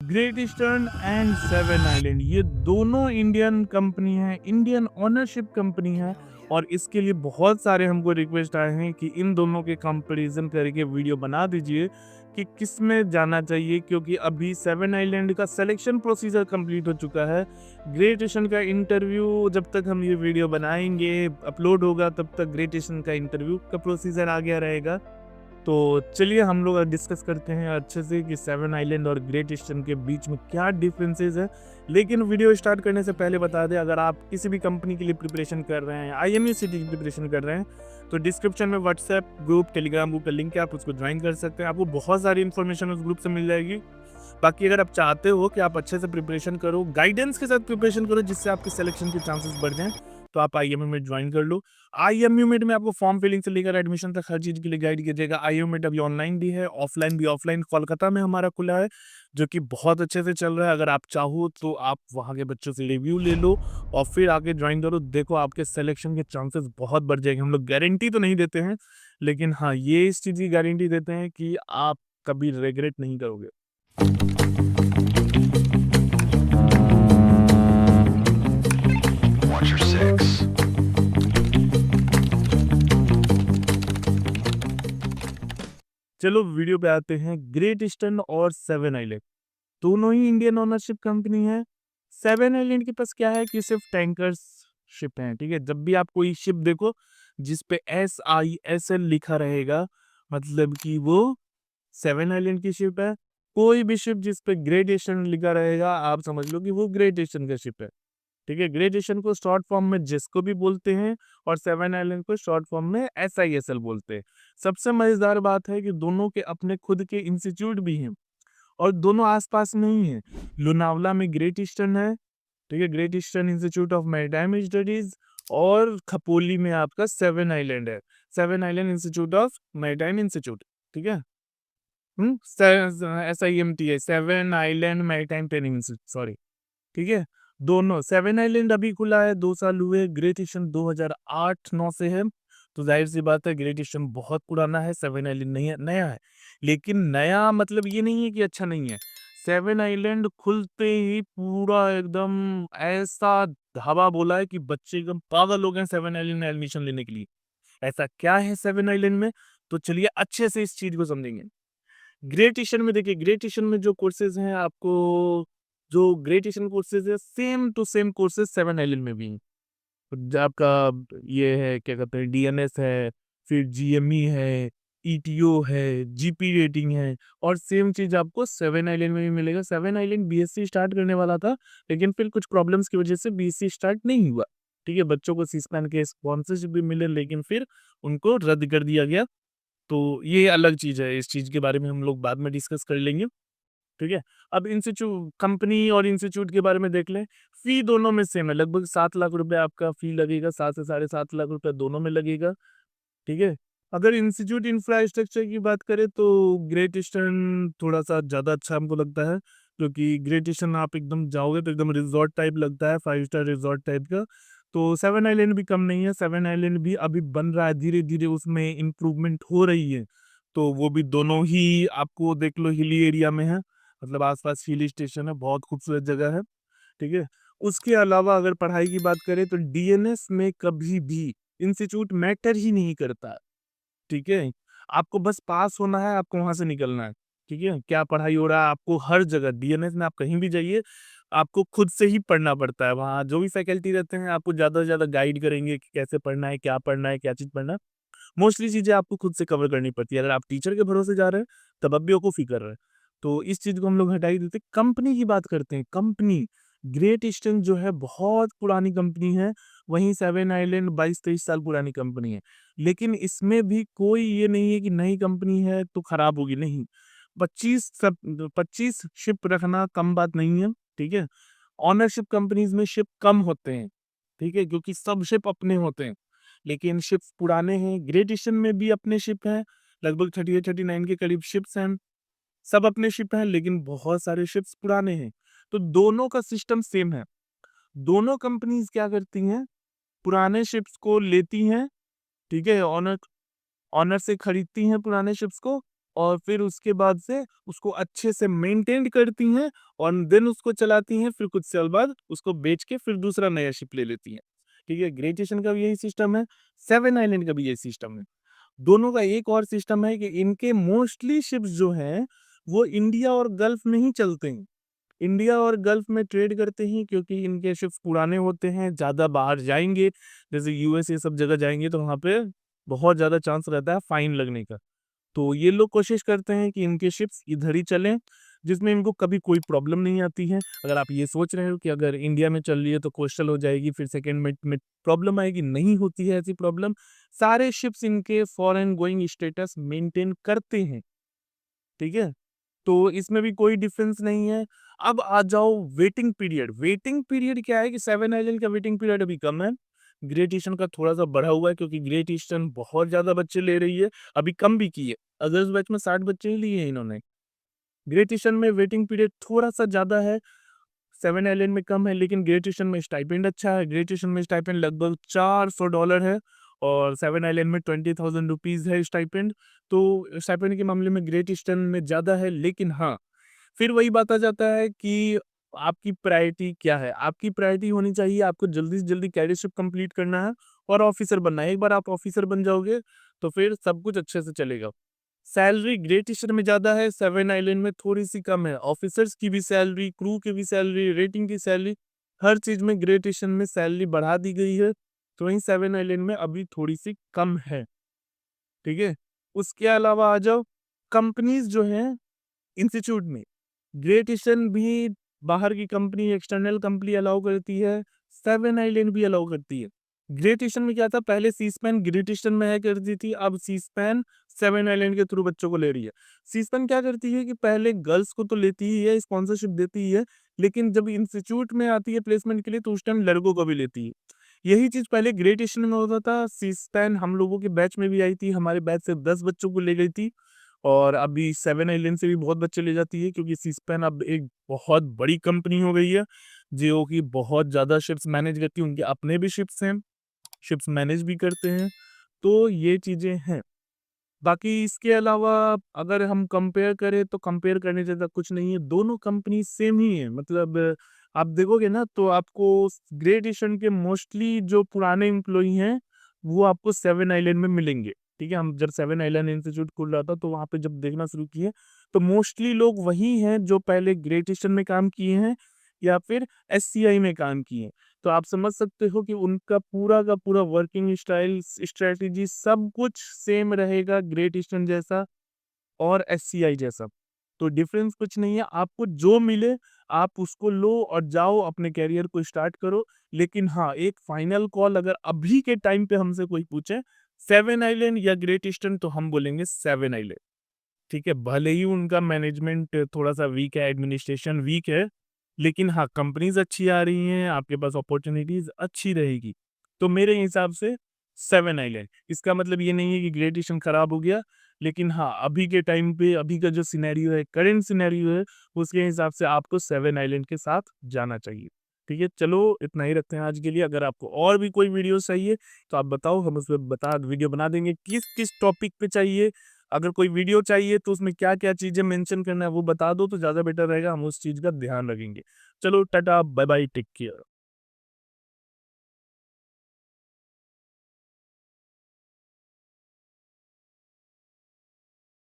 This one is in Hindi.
Great eastern and seven island ये दोनों इंडियन कंपनी है, इंडियन ओनरशिप कंपनी है। और इसके लिए बहुत सारे हमको रिक्वेस्ट आए हैं कि इन दोनों के कंपैरिजन करके वीडियो बना दीजिए कि किस में जाना चाहिए, क्योंकि अभी सेवन आइलैंड का सिलेक्शन प्रोसीजर कंप्लीट हो चुका है। ग्रेट ईस्टर्न का इंटरव्यू जब तक हम ये वीडियो बनाएंगे अपलोड होगा तब तक ग्रेट ईस्टर्न का इंटरव्यू का प्रोसीजर आ गया रहेगा। तो चलिए हम लोग डिस्कस करते हैं अच्छे से कि सेवन आइलैंड और ग्रेट ईस्टर्न के बीच में क्या डिफरेंसेस है। लेकिन वीडियो स्टार्ट करने से पहले बता दें, अगर आप किसी भी कंपनी के लिए प्रिपरेशन कर रहे हैं, आईएमयू सिटी की प्रिपरेशन कर रहे हैं, तो डिस्क्रिप्शन में व्हाट्सएप ग्रुप, टेलीग्राम ग्रुप का लिंक है, आप उसको ज्वाइन कर सकते हैं। आपको बहुत सारी इन्फॉर्मेशन उस ग्रुप से मिल जाएगी। बाकी अगर आप चाहते हो कि आप अच्छे से प्रिपरेशन करो, गाइडेंस के साथ प्रिपरेशन करो, जिससे आपके सिलेक्शन के चांसेस बढ़ जाएं, तो आप आईएमयू में ज्वाइन कर लो। आईएमयू में आपको फॉर्म फिलिंग से लेकर एडमिशन तक हर चीज के लिए गाइड कीजिएगा। आईएमयू में अभी ऑनलाइन भी है, ऑफलाइन भी। ऑफलाइन कोलकाता में हमारा खुला है, जो कि बहुत अच्छे से चल रहा है। अगर आप चाहो तो आप वहाँ के बच्चों से रिव्यू ले लो और फिर आके ज्वाइन करो। देखो आपके सिलेक्शन के चांसेस बहुत बढ़ जाएंगे। हम लोग गारंटी तो नहीं देते हैं, लेकिन हाँ ये इस चीज की गारंटी देते हैं कि आप कभी रिग्रेट नहीं करोगे। Watch your six. चलो वीडियो पे आते हैं। ग्रेट ईस्टर्न और सेवन आइलैंड दोनों ही इंडियन ओनरशिप कंपनी है। सेवन आइलैंड के पास क्या है कि सिर्फ टैंकर्स शिप हैं, ठीक है। जब भी आप कोई शिप देखो जिस पे SISL लिखा रहेगा, मतलब कि वो सेवन आइलैंड की शिप है। कोई भी शिप जिस पे ग्रेट ईस्टर्न लिखा रहेगा, आप समझ लो कि वो ग्रेट ईस्टर्न का शिप है, ठीक है। ग्रेट ईस्टर्न को शॉर्ट फॉर्म में जिसको भी बोलते हैं, और सेवन आइलैंड को शॉर्ट फॉर्म में SISL बोलते हैं। सबसे मजेदार बात है कि दोनों के अपने खुद के इंस्टीट्यूट भी हैं, और दोनों आसपास में ही हैं। लोनावला में ग्रेट ईस्टर्न है, ठीक है, great eastern institute of maritime studies. और खपोली में आपका सेवन आइलैंड है, seven island institute of maritime institute, ठीक है। SIMT है, seven island maritime training institute, sorry, ठीक है। दोनों सेवन आइलैंड अभी खुला है, 2 साल हुए। ग्रेट ईस्टर्न 2008-9 से है, तो जाहिर सी बात है ग्रेट ईस्टर्न बहुत पुराना है, सेवन आइलैंड नहीं है, नया है। लेकिन नया मतलब ये नहीं है कि अच्छा नहीं है। सेवन आइलैंड खुलते ही पूरा एकदम ऐसा ढाबा बोला है कि बच्चे एकदम पागल हो गए सेवन आइलैंड में एडमिशन लेने के लिए। ऐसा क्या है सेवन आइलैंड में, तो चलिए अच्छे से इस चीज को समझेंगे। ग्रेट ईस्टर्न में देखिए, ग्रेट ईस्टर्न में जो कोर्सेज हैं आपको, जो ग्रेट ईस्टर्न कोर्सेज है same to same courses Seven Island में भी हैं। जो आपका ये है क्या कहते हैं, DNS है, फिर GME है, ETO है, GP रेटिंग है। और सेम चीज आपको सेवन आइलैंड में भी मिलेगा। सेवन आइलैंड BSc स्टार्ट करने वाला था, लेकिन फिर कुछ प्रॉब्लम्स की वजह से BSc स्टार्ट नहीं हुआ, ठीक है। बच्चों को सीस्पैन के स्पॉन्सरशिप भी मिले, लेकिन फिर उनको रद्द कर दिया गया। तो ये अलग चीज है, इस चीज के बारे में हम लोग बाद में डिस्कस कर लेंगे, ठीक है। अब इंस्टीट्यूट कंपनी और इंस्टीट्यूट के बारे में देख लें। फी दोनों में सेम है, लगभग 7 लाख रुपए आपका फी लगेगा, 7 से 7.5 लाख रुपए दोनों में लगेगा, ठीक है। अगर इंस्टीट्यूट इंफ्रास्ट्रक्चर की बात करें तो ग्रेट ईस्टर्न थोड़ा सा ज्यादा अच्छा हमको लगता है, क्योंकि ग्रेट ईस्टर्न आप एकदम जाओगे तो एकदम रिजॉर्ट टाइप लगता है, 5 स्टार रिजॉर्ट टाइप का। तो सेवन आइलैंड भी कम नहीं है, सेवन आइलैंड भी अभी बन रहा है, धीरे धीरे उसमें इम्प्रूवमेंट हो रही है। तो वो भी दोनों ही आपको देख लो हिली एरिया में है, मतलब आसपास हिल स्टेशन है, बहुत खूबसूरत जगह है, ठीक है। उसके अलावा अगर पढ़ाई की बात करें तो DNS में कभी भी इंस्टीट्यूट मैटर ही नहीं करता, ठीक है। आपको बस पास होना है, आपको वहां से निकलना है, ठीक है। क्या पढ़ाई हो रहा है आपको हर जगह DNS में, आप कहीं भी जाइए आपको खुद से ही पढ़ना पड़ता है। वहाँ जो भी फैकल्टी रहते हैं आपको ज्यादा से ज्यादा गाइड करेंगे कि कैसे पढ़ना है, क्या पढ़ना है, क्या चीज पढ़ना है। मोस्टली चीजें आपको खुद से कवर करनी पड़ती है। अगर आप टीचर के भरोसे जा रहे हैं तब अब बेवकूफ़ी कर रहे हैं। तो इस चीज को हम लोग हटा ही देते। कंपनी की बात करते हैं। कंपनी ग्रेट ईस्टर्न जो है बहुत पुरानी कंपनी है, वहीं सेवन आइलैंड 22-23 साल पुरानी कंपनी है। लेकिन इसमें भी कोई ये नहीं है कि नई कंपनी है तो खराब होगी, नहीं। 25 शिप रखना कम बात नहीं है, ठीक है। ऑनरशिप कंपनीज में शिप कम होते हैं, ठीक है, क्योंकि सब शिप अपने होते हैं। लेकिन शिप्स पुराने हैं, ग्रेट ईस्टर्न में भी अपने शिप हैं, लगभग 38-39 के करीब शिप्स हैं। सब अपने शिप हैं, लेकिन बहुत सारे शिप्स पुराने हैं। तो दोनों का सिस्टम सेम है। दोनों कंपनीज क्या करती हैं, पुराने शिप्स को लेती हैं, ठीक है, ऑनर ऑनर से खरीदती हैं पुराने शिप्स को, और फिर उसके बाद से उसको अच्छे से मेंटेन करती हैं और देन उसको चलाती हैं, फिर कुछ साल बाद उसको बेच के फिर दूसरा नया शिप ले लेती हैं। ठीक है, ग्रेट ईस्टर्न का भी यही सिस्टम है, सेवन आइलैंड का भी यही सिस्टम है। दोनों का एक और सिस्टम है कि इनके मोस्टली शिप्स जो हैं, वो इंडिया और गल्फ में ही चलते हैं। इंडिया और गल्फ में ट्रेड करते हैं क्योंकि इनके शिप्स पुराने होते हैं, ज़्यादा बाहर जाएँगे, जैसे यूएस ये सब जगह जाएँगे तो वहाँ पे बहुत ज़्यादा चांस रहता है फाइन लगने का। तो ये लोग कोशिश करते हैं कि इनके शिप्स इधर ही चलें, जिसमें इनको कभी कोई प्रॉब्लम नहीं आती है। अगर आप ये सोच रहे हो कि अगर इंडिया में चल रही है तो कोस्टल हो जाएगी, फिर सेकंड में प्रॉब्लम आएगी, नहीं होती है ऐसी प्रॉब्लम। सारे शिप्स इनके फॉरेन गोइंग स्टेटस मेंटेन करते हैं, ठीक है? तो इसमें भी कोई डिफरेंस नहीं है। अब आ जाओ वेटिंग पीरियड। वेटिंग पीरियड क्या है कि सेवन आइलैंड का वेटिंग पीरियड अभी कम है। ग्रेट ईस्टर्न का थोड़ा-सा बढ़ा हुआ है क्योंकि ग्रेट ईस्टर्न बहुत ज़्यादा बच्चे ले रही है, अभी कम भी की है। अगस्त बैच में 60 बच्चे ही लिए हैं इन्होंने। ग्रेट ईस्टर्न में वेटिंग पीरियड थोड़ा-सा ज़्यादा है, सेवन आइलैंड में कम है, लेकिन ग्रेट ईस्टर्न में स्टाइपेंड अच्छा है। ग्रेट ईस्टर्न में स्टाइपेंड लगभग $400 है और सेवन आइलैंड में ₹20,000 है स्टाइपेंड। तो स्टाइपेंड के मामले में ग्रेट ईस्टर्न में ज़्यादा है, लेकिन हाँ, फिर वही बात आ जाता है कि आपकी प्रायोरिटी क्या है? आपकी प्रायोरिटी होनी चाहिए, आपको जल्दी से जल्दी कैरियरशिप कंप्लीट करना है और ऑफिसर बनना है। एक बार आप ऑफिसर बन जाओगे, तो फिर सब कुछ अच्छे से चलेगा। सैलरी ग्रेट ईस्टर्न में ज़्यादा है, सेवन आइलैंड में थोड़ी-सी कम है। ऑफिसर्स की भी सैलरी, क्रू की भी सैलरी, रेटिंग की सैलरी, हर चीज़ में ग्रेट ईस्टर्न में सैलरी बढ़ा दी गई है, तो वहीं सेवन आइलैंड में अभी थोड़ी-सी कम है, ठीक है? उसके अलावा आ जाओ कंपनीज़ जो हैं इंस्टीट्यूट में, ग्रेट ईस्टर्न भी बाहर की कंपनी, एक्सटर्नल कंपनी अलाउ करती है, सेवन आइलैंड भी अलाउ करती है। ग्रेट ईस्टर्न में क्या था, पहले सीस्पैन ग्रेट ईस्टर्न में आया करती थी, अब सीस्पैन सेवन आइलैंड के थ्रू बच्चों को ले रही है। सीस्पैन क्या करती है कि पहले गर्ल्स को तो लेती ही है, स्पॉन्सरशिप देती ही है, लेकिन जब इंस्टीट्यूट में आती है प्लेसमेंट के लिए तो उस टाइम लड़कों को भी लेती है। यही चीज़ पहले ग्रेट ईस्टर्न में होता था, सीस्पैन हम लोगों के बैच में भी आई थी, हमारे बैच से 10 बच्चों को ले गई थी। और अभी सेवन आइलैंड से भी बहुत बच्चे ले जाती है क्योंकि सीस्पैन अब एक बहुत बड़ी कंपनी हो गई है, जो कि बहुत ज़्यादा शिप्स मैनेज करती है, उनके अपने भी शिप्स हैं, शिप्स मैनेज भी करते हैं, तो ये चीज़ें हैं। बाकी इसके अलावा अगर हम कंपेयर करें तो कंपेयर करने जैसा कुछ नहीं है, दोनों कंपनी सेम ही है। मतलब आप देखोगे ना तो आपको ग्रेट ईस्टर्न के मोस्टली जो पुराने एम्प्लॉई हैं, वो आपको सेवन आइलैंड में मिलेंगे। ठीक है, हम जब सेवन आइलैंड इंस्टीट्यूट खुल रहा था तो वहाँ पे जब देखना शुरू किए, तो मोस्टली लोग वही हैं जो पहले ग्रेट ईस्टर्न में काम किए हैं या फिर एससीआई में काम किए हैं। तो आप समझ सकते हो कि उनका पूरा का पूरा वर्किंग स्टाइल, स्ट्रैटेजी सब कुछ सेम रहेगा ग्रेट ईस्टर्न जैसा और एससीआई जैसा। तो डिफरेंस कुछ नहीं है, आपको जो मिले आप उसको लो और जाओ अपने करियर को स्टार्ट करो। लेकिन हाँ, एक फाइनल कॉल अगर अभी के टाइम पे हमसे कोई पूछे सेवन आइलैंड या ग्रेट ईस्टर्न तो हम बोलेंगे सेवन आइलैंड। ठीक है, भले ही उनका मैनेजमेंट थोड़ा-सा वीक है, एडमिनिस्ट्रेशन वीक है, लेकिन हाँ, कंपनीज़ अच्छी आ रही हैं, आपके पास अपॉर्च्युनिटीज़ अच्छी रहेगी। तो मेरे हिसाब से सेवन आइलैंड, इसका मतलब ये नहीं है कि ग्रेट ईस्टर्न खराब हो गया, लेकिन हाँ, अभी के टाइम पे अभी का जो सिनेरियो है, करंट सिनेरियो है, उसके हिसाब से आपको सेवन आइलैंड के साथ जाना चाहिए। ठीक है, चलो इतना ही रखते हैं आज के लिए। अगर आपको और भी कोई वीडियो चाहिए, तो आप बताओ, हम उसमें वीडियो बना देंगे। किस-किस टॉपिक पे चाहिए, अगर कोई वीडियो चाहिए तो उसमें क्या-क्या चीज़ें मेंशन करना है वो बता दो तो ज़्यादा बेटर रहेगा, हम उस चीज़ का ध्यान रखेंगे। चलो टाटा, बाय-बाय, टेक केयर।